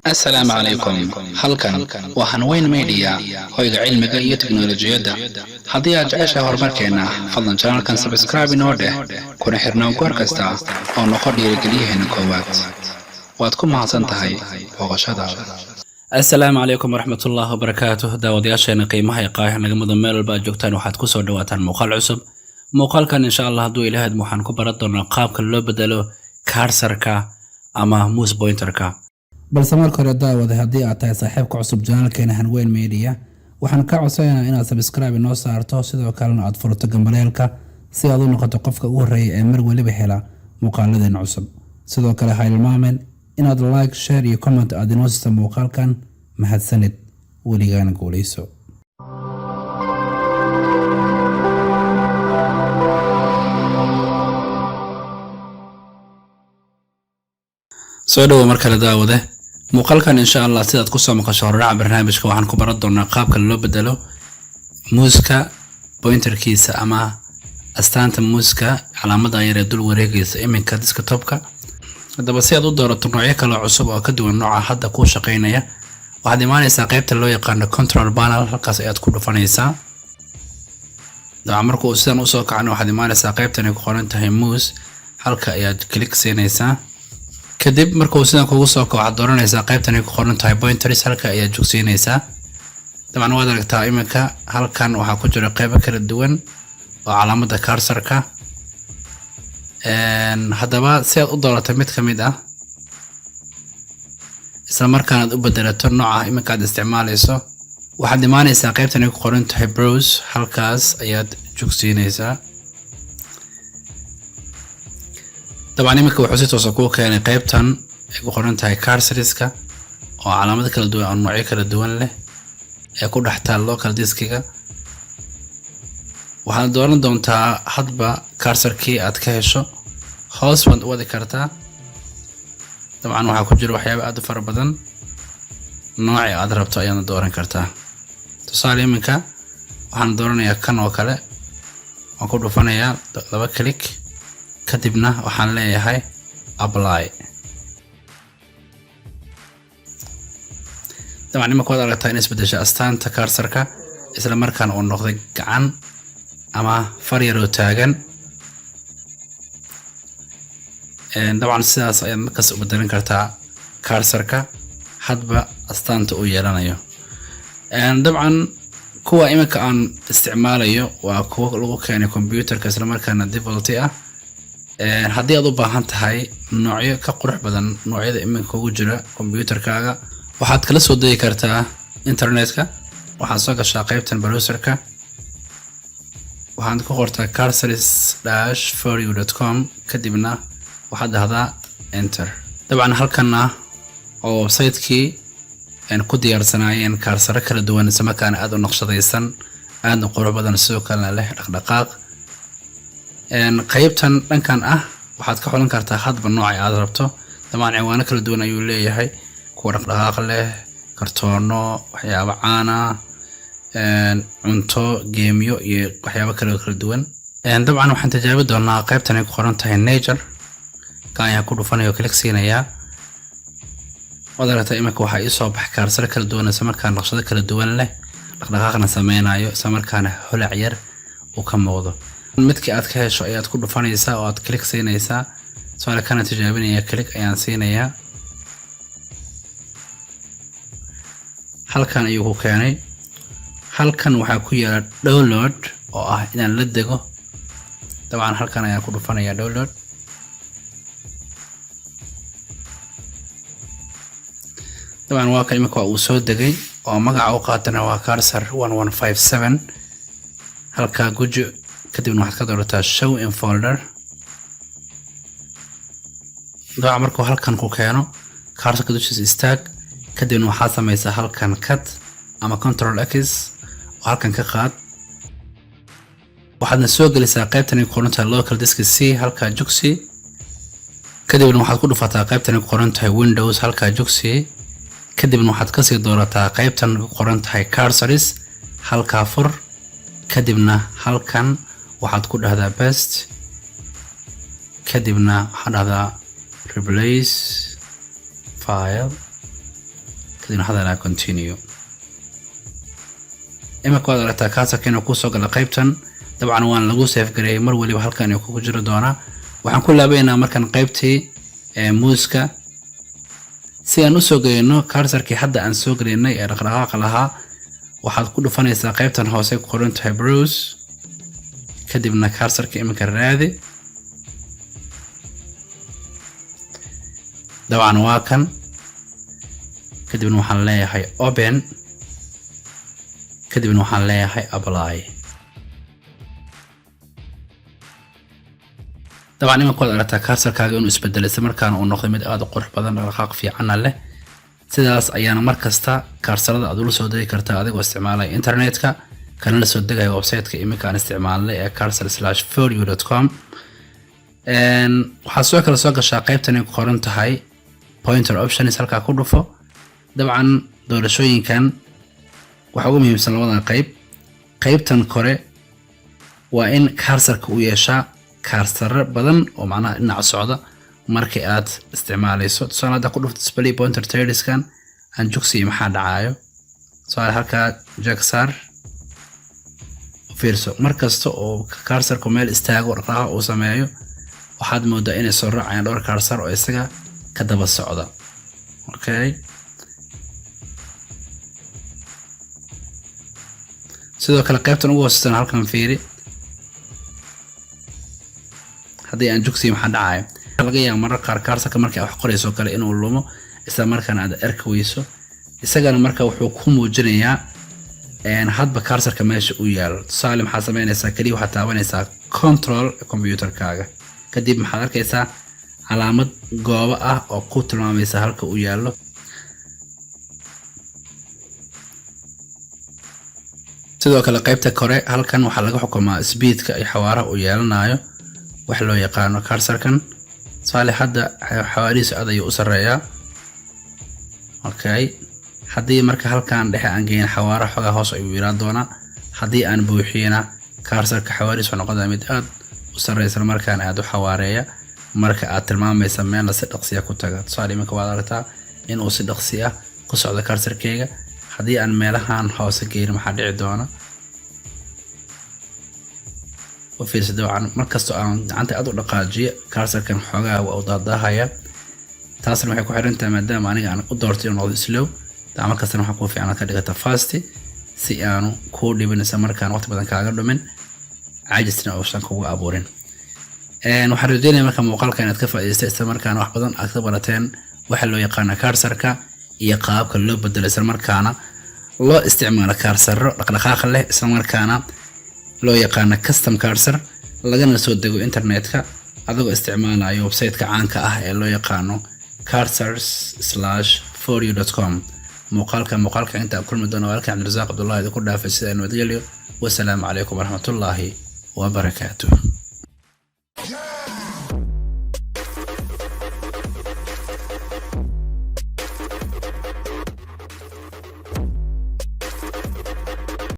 السلام عليكم. halkan waa Hanweyn Media hoyga cilmiga iyo teknolojiyadda. Haddii aad jeceshahay horumarkeena, fadlan channelkan subscribe inoo dheh, kuna xirnaa goor kasta oo noqon dhiirigeliyaheena koowaad. waad ku mahadsan tahay booqashadaada. السلام عليكم ورحمة الله وبركاته. داودياشينا قيمها يقايح نقمض ميل الباجوكتان وحاد كسو دواتان موقال عصب. موقال كان إن شاء الله هدو إلهاد موحان كبردونا قابك اللو بدلو كارسركا أما موس بوينتركا. balse marka hore daawada haddii aad tahay saaxiibka cusub janaalkeena Hanweyn Media waxaan ka codsanaynaa inaad subscribe inoo saarto sidoo kalena aad furto gambaleelka si aad u noqoto qofka ugu horeeya ee mar waliba hela muuqaaladeena cusub. sidoo kale ha ilmaamin inaad like, share iyo comment aad inoo siiso muuqaalkan. mahadsanid, weligaana guuleyso. soo dhawo mar kale daawade. muuqaalkan insha Allah sidaad ku soo maqasho hordhaca barnaamijka waxaan ku baran doonaa qaabka loo bedelo muuska pointerkiisa ama astaanta muuska calaamada yar ee dul wareegaysa iminka desktopka. haddaba si aad u doorato noocyo kale cusub oo ka duwan nooca hadda ku shaqeynaya waxaad imaanaysaa qaybta loo yaqaan control panel. halkaas ayaad ku dhufanaysaa. marka uu sidan u soo kacno waxaad imaanaysaa qaybtan ay ku qoran tahay mouse. halka ayaad click siinaysaa. kadib markuu sidan kugu soo kaco waxaad dooranaysaa qaybtan ay ku qoran tahay pointers. halka ayaad joogsiinaysaa. dabcan waad aragtaa iminka halkan waxaa ku jira qaybo kala duwan oo calaamada cursor-ka. haddaba si aad u doorato mid ka mid ah isla markaana aad u bedelato nooca iminka aad isticmaalayso waxaad imaanaysaa qaybtan ay ku qoran tahay browse. halkaas ayaad joogsiinaysaa. طبعا iminka wuxuu si toos ah ku keenay qaybtan ay ku qoran tahay cursorska oo calaamado kala duwan oo noocyo kala duwan leh ee ku dhex taal local diskiga. waxaad dooran doontaa hadba cursorkii aad ka hesho. hoos waad wadi kartaa. طبعا waxaa ku jira waxyaabo aad u fara badan. nooca aad rabto ayaad dooran kartaa. tusaale iminka waxaan dooranayaa kan oo kale. waan ku dhufanayaa laba click kadibna waxaan leeyahay apply. dabcan iminka waad aragtaa in isbedesha astaanta cursor-ka isla markaana uu noqday gacan ama far yar oo taagan. dabcan sidaas ayaad markaas u bedelan kartaa cursor-ka hadba astaanta uu yeelanayo. dabcan kuwa iminka aan isticmaalayo waa kuwa lagu keenay computerka isla markaana default ah. haddii aad u baahan tahay noocyo ka qurux badan noocyada iminka ugu jira computerkaaga waxaad kala soo degi kartaa internetka. waxaad soo gashaa qaybtan browserka. waxaad ku qortaa cursors-4u.com kadibna waxaad dhahdaa enter. dabcan halkana oo website-kii ku diyaarsanaayeen cursor kala duwan isla markaana aad u naqshadaysan aadna qurux badan sidoo kalena leh dhaqdhaqaaq. qaybtan dhankan ah waxaad ka xulan kartaa hadba nooca aad rabto. dabcan ciwaano kala duwan ayuu leeyahay, kuwa dhaqdhaqaaq leh, kartoono, waxyaabo caan ah, cunto, geemyo iyo waxyaabo kale kala duwan. dabcan waxaan tijaabi doonaa qaybtan ay ku qoran tahay nature. kan ayaan ku dhufanayo click siinayaa. waad aragtaa iminka waxaa ii soo bax cursor kala duwan isla markaana naqshado kala duwan leh, dhaqdhaqaaqna sameynayo isla markaana holac yar uu ka muuqdo. midkii aad ka hesho ayaad ku dhufanaysaa oo aad click siinaysaa. su'aal kana tijaabinaya click ayaan siinayaa. halkan ayuu ku keenay. halkan waxaa ku yaala download oo ah inaan la dego. dabcan halkan ayaan ku dhufanayaa download. dabcan waa ka iminka uu soo degay oo magaca u qaatana waa cursor 1157. halka guji kadibna waxaad ka doorataa show in folder. dabcan markuu halkan ku keeno cursor-ka dushiisa istaag kadibna waxaad samaysaa halkan cut ama control x oo halkan ka qaad. waxaadna soo gelisaa qaybtan ay ku qoran tahay local disk C. halka jogsi kadibna waxaad ku dhufataa qaybtan ay ku qoran tahay windows. halka jogsi kadibna waxaad kasii doorataa qaybtan ku qoran tahay cursors. halka fur kadibna halkan waxaad ku dhahdaa paste kadibna waxaad dhahdaa replace file kadibna hadalaa continue. imika waad aragtaa cursor-ka inuu kusoo gala qaybtan. dabcan waan lagu save gareeyay mar waliba halkan ku jiro doonaa. waxaan ku laabaynaa markan qaybtii muuska si aan u soo geeyno cursor-kii hadda aan soo galeynay ee dhaqdhaqaaqa lahaa. waxaad ku dhufanaysaa qaybtan hoose ku qoran tahay browse, kadibna cursor-ka imika raadi. dabcan waa kan, kadibna waxaan leeyahay open, kadibna waxaan leeyahay apply. dabcan imika waad aragtaa cursor-kaaga inuu isbedelay isla markaana uu noqday mid aad u qurux badan, dhaqdhaqaaq fiicanna leh. sidaas ayaana markasta cursor-ada aad ula soo degi kartaa adigoo isticmaalaya internetka, kana la soo degaya website-ka imika aan isticmaalnay ee cursor/4u.com. waxaad soo kala soo gashaa qaybtan ay ku qoran tahay pointer options, halkaa ku dhufo. dabcan doorashooyinkan waxa ugu muhiimsan labadan qayb. qaybtan kore waa in cursor-ka uu yeeshaa cursor badan oo macnaha dhinaca socda markii aad isticmaalayso. tusaale hadda ku dhufto display pointer tiles-kan aan jugsiyo maxaa dhacayo. tusaale halkaa jagsar fiirso, markasta oo cursor-ku meel istaago dhaqdhaqaaq uu sameeyo waxaad moodaa inay soo raacayaan dhowr cursor oo isaga ka daba socda. okay, sidoo kale qaybtan ugu hooseysan halkan fiiri, haddii aan jugsiyo maxaa dhacayo. laga yaabo marar qaar cursor-ka markii wax qorayso kale inuu lumo isla markaana aad arki weyso. isagana marka wuxuu ku muujinayaa hadba cursor-ka meesha uu yaalo. tusaale maxaad samaynaysaa, kaliya waxaad taabanaysaa control computer-kaaga, kadib maxaad arkaysaa calaamad goobo ah oo ku tilmaamaysa halka uu yaalo. sidoo kale qaybta kore halkan waxaa laga xukumaa speed-ka iyo xawaaraha uu yeelanayo wax loo yaqaano cursor-kan. tusaale hadda xawaarihiisu aad ayuu u sareeyaa. okay, haddii marka halkan dhexe aan geyn xawaaraha xogaa hoos ayuu yaraan doonaa. haddii aan buuxiyana cursor-ka xawaarihiisu noqonaya mid aad u sareysa markaan aad u xawaareeya marka aad tilmaamaysa meelna si dhaqsiya ku taga. tusaale imika waad aragtaa inuu si dhaqsi ah ku socdo cursor-keyga. haddii aan meelahan hoose geyn maxaa dhici doona. وفي dabcan markasta aan gacanta aad u dhaqaajiyo cursor-kan xogaa waa u daadahaya. taasna waxay ku xiran tahay maadaama aniga aan u doortay inuu noqdo slow. markastana waxaa ku fiican ka dhigata fast si aanu ku dhibin isla markaan waqti badan kaaga dhumin, caajisna uusan kugu abuurin. waxaan rajeynayaa marka muuqaalkan inaad ka faa'iidaysay isla markaana wax badan aad ka barateen waxa loo yaqaan cursor-ka iyo qaabka loo bedelo isla markaana loo isticmaalo cursor dhaqdhaqaaq leh isla markaana loo yaqaan custom cursor lagana soo dego internetka adagoo isticmaalayo website-ka caanka ah ee loo yaqaano cursors/4u.com. muuqaalka inta kulmi doono walaalkii Cabdirasaaq Abdullahi ku dhaafay sida nabadgelyo. wassalaamu calaykum waraxmatullaahi wabarakaatuh.